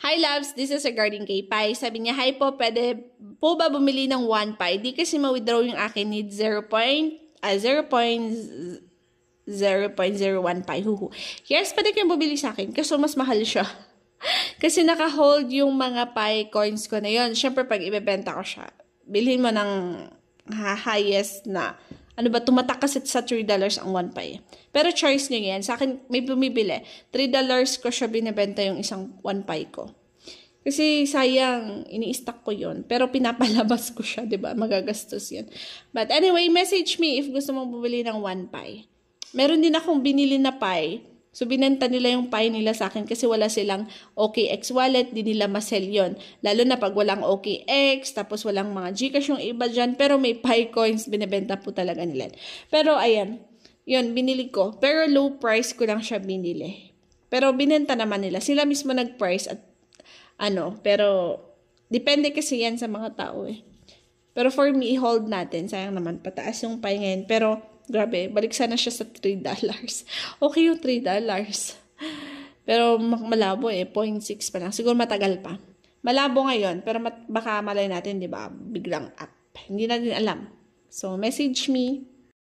Hi loves, this is regarding kay Pai. Sabi niya, hi po, pwede po ba bumili ng 1 Pi? Di kasi ma-withdraw yung akin need 0.01 Pi. Huhu. Yes, pwede kayong bumili sa akin kasi mas mahal siya. Kasi naka-hold yung mga Pi coins ko na yon. Siyempre, pag ibebenta ko siya, bilhin mo ng highest na, tumatak kasi sa $3 ang 1 Pi. Pero choice nyo yan. Sa akin, may bumibili. $3 ko siya binibenta yung isang 1 Pi ko. Kasi sayang, ini-stock ko yon. Pero pinapalabas ko siya, diba? Magagastos yun. But anyway, message me if gusto mong bumili ng 1 Pi. Meron din akong binili na Pi. So, binenta nila yung Pi nila sa akin kasi wala silang OKX wallet, di nila masell yun. Lalo na pag walang OKX, tapos walang mga Gcash yung iba dyan, pero may Pi coins, binibenta po talaga nila. Pero, ayan, yun, binili ko. Pero low price ko lang siya binili. Pero binenta naman nila. Sila mismo nag-price at pero depende kasi yan sa mga tao eh. Pero for me, i-hold natin. Sayang naman, pataas yung Pi ngayon. Pero, grabe, balik sana siya sa $3. Okay yung $3. Pero malabo eh, 0.6 pa lang. Siguro matagal pa. Malabo ngayon, pero baka malay natin, di ba? Biglang up. Hindi natin alam. So, message me.